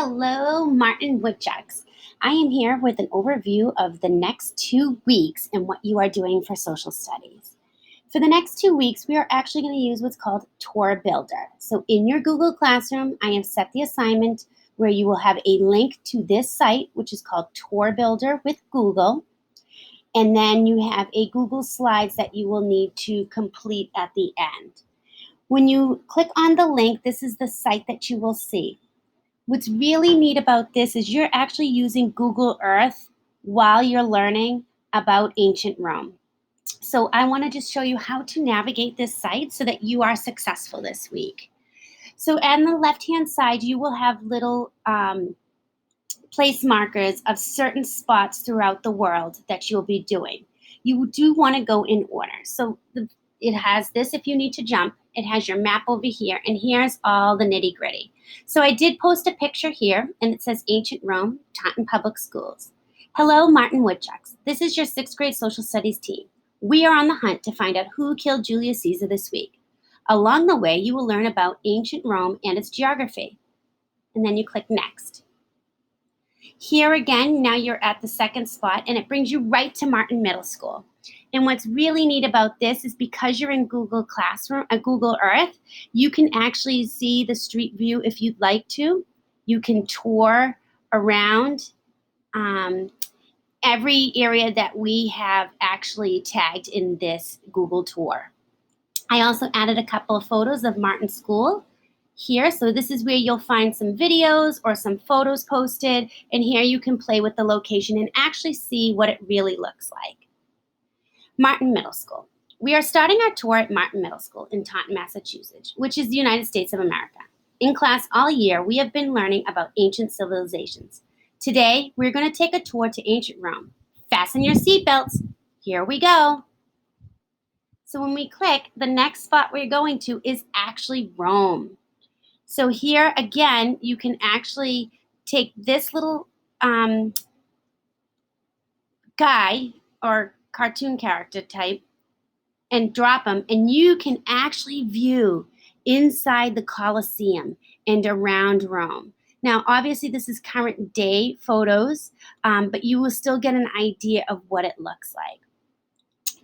Hello, Martin Woodchucks. I am here with an overview of the next 2 weeks and what you are doing for social studies. For the next 2 weeks, we are actually going to use what's called Tour Builder. So in your Google Classroom, I have set the assignment where you will have a link to this site, which is called Tour Builder with Google. And then you have a Google Slides that you will need to complete at the end. When you click on the link, this is the site that you will see. What's really neat about this is you're actually using Google Earth while you're learning about ancient Rome. So I want to just show you how to navigate this site so that you are successful this week. So on the left-hand side, you will have little place markers of certain spots throughout the world that you'll be doing. You do want to go in order. So it has this if you need to jump. It has your map over here, and here's all the nitty gritty. So I did post a picture here, and it says Ancient Rome, Taunton Public Schools. Hello, Martin Woodchucks. This is your 6th grade social studies team. We are on the hunt to find out who killed Julius Caesar this week. Along the way, you will learn about ancient Rome and its geography. And then you click Next. Here again, now you're at the second spot, and it brings you right to Martin Middle School. And what's really neat about this is because you're in Google Classroom, Google Earth, you can actually see the street view if you'd like to. You can tour around every area that we have actually tagged in this Google tour. I also added a couple of photos of Martin School here. So this is where you'll find some videos or some photos posted. And here you can play with the location and actually see what it really looks like. Martin Middle School. We are starting our tour at Martin Middle School in Taunton, Massachusetts, which is the United States of America. In class all year, we have been learning about ancient civilizations. Today, we're going to take a tour to ancient Rome. Fasten your seatbelts. Here we go. So when we click, the next spot we're going to is actually Rome. So here, again, you can actually take this little guy or cartoon character type and drop them, and you can actually view inside the Colosseum and around Rome. Now, obviously, this is current day photos, but you will still get an idea of what it looks like.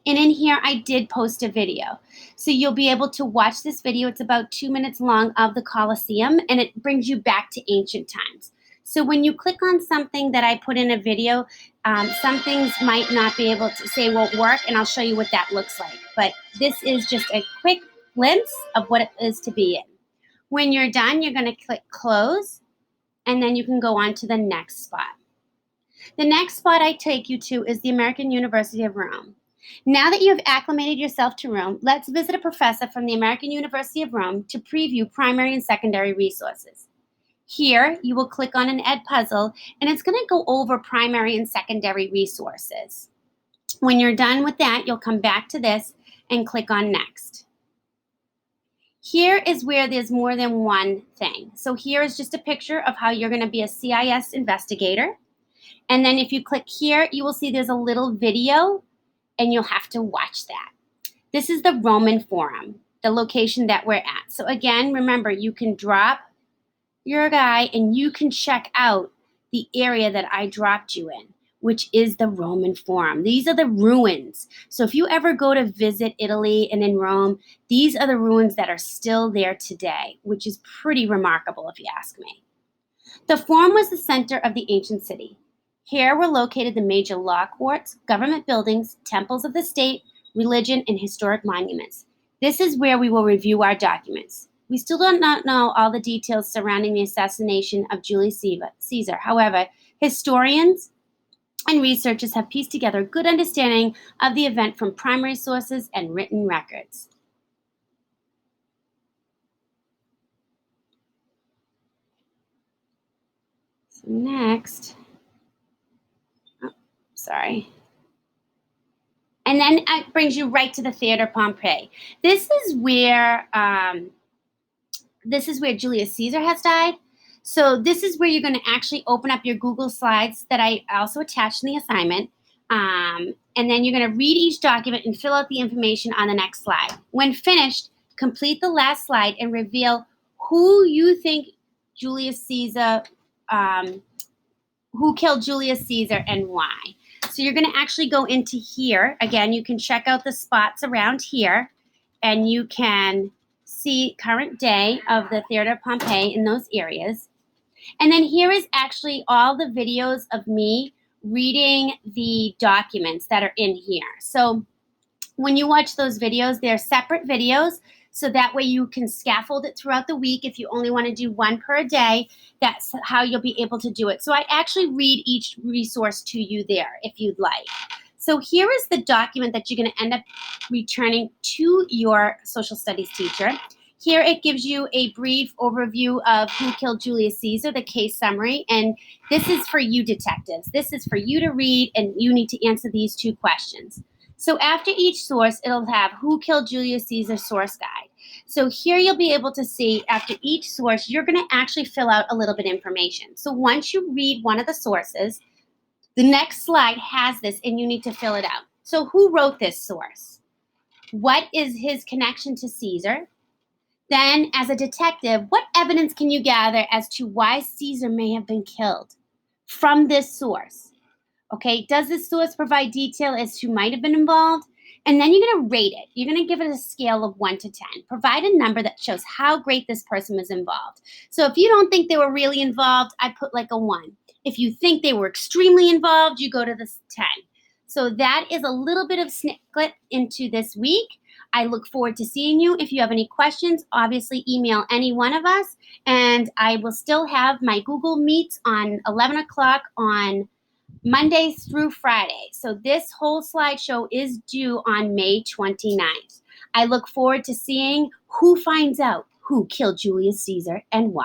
And in here, I did post a video. So you'll be able to watch this video. It's about 2 minutes long of the Colosseum, and it brings you back to ancient times. So when you click on something that I put in a video, some things might not be able to say won't work, and I'll show you what that looks like. But this is just a quick glimpse of what it is to be in. When you're done, you're going to click Close, and then you can go on to the next spot. The next spot I take you to is the American University of Rome. Now that you have acclimated yourself to Rome, let's visit a professor from the American University of Rome to preview primary and secondary resources. Here, you will click on an Edpuzzle, and it's going to go over primary and secondary resources. When you're done with that, you'll come back to this and click on Next. Here is where there's more than one thing. So here is just a picture of how you're going to be a CIS investigator. And then if you click here, you will see there's a little video, and you'll have to watch that. This is the Roman Forum, the location that we're at. So again, remember, you can drop your guy and you can check out the area that I dropped you in, which is the Roman Forum. These are the ruins. So if you ever go to visit Italy and in Rome, these are the ruins that are still there today, which is pretty remarkable if you ask me. The Forum was the center of the ancient city. Here were located the major law courts, government buildings, temples of the state, religion, and historic monuments. This is where we will review our documents. We still do not know all the details surrounding the assassination of Julius Caesar. However, historians and researchers have pieced together a good understanding of the event from primary sources and written records. So next, and then it brings you right to the Theater Pompey. This is where Julius Caesar has died. So this is where you're going to actually open up your Google Slides that I also attached in the assignment. And then you're going to read each document and fill out the information on the next slide. When finished, complete the last slide and reveal who you think Julius Caesar Who Killed Julius Caesar and Why. So you're going to actually go into here. Again, you can check out the spots around here, and you can see current day of the Theater of Pompeii in those areas. And then here is actually all the videos of me reading the documents that are in here. So when you watch those videos, they're separate videos. So that way you can scaffold it throughout the week. If you only want to do one per day, that's how you'll be able to do it. So I actually read each resource to you there if you'd like. So here is the document that you're going to end up returning to your social studies teacher. Here it gives you a brief overview of Who Killed Julius Caesar, the case summary, and this is for you detectives. This is for you to read, and you need to answer these 2 questions. So after each source, it'll have Who Killed Julius Caesar source guide. So here you'll be able to see after each source, you're going to actually fill out a little bit of information. So once you read one of the sources, the next slide has this and you need to fill it out. So who wrote this source? What is his connection to Caesar? Then, as a detective, what evidence can you gather as to why Caesar may have been killed from this source? Okay, does this source provide detail as to who might have been involved? And then you're going to rate it. You're going to give it a scale of 1 to 10. Provide a number that shows how great this person was involved. So if you don't think they were really involved, I put like a 1. If you think they were extremely involved, you go to the 10. So that is a little bit of snippet into this week. I look forward to seeing you. If you have any questions, obviously email any one of us. And I will still have my Google Meets on 11 o'clock on Mondays through Friday. So this whole slideshow is due on May 29th. I look forward to seeing who finds out who killed Julius Caesar and why.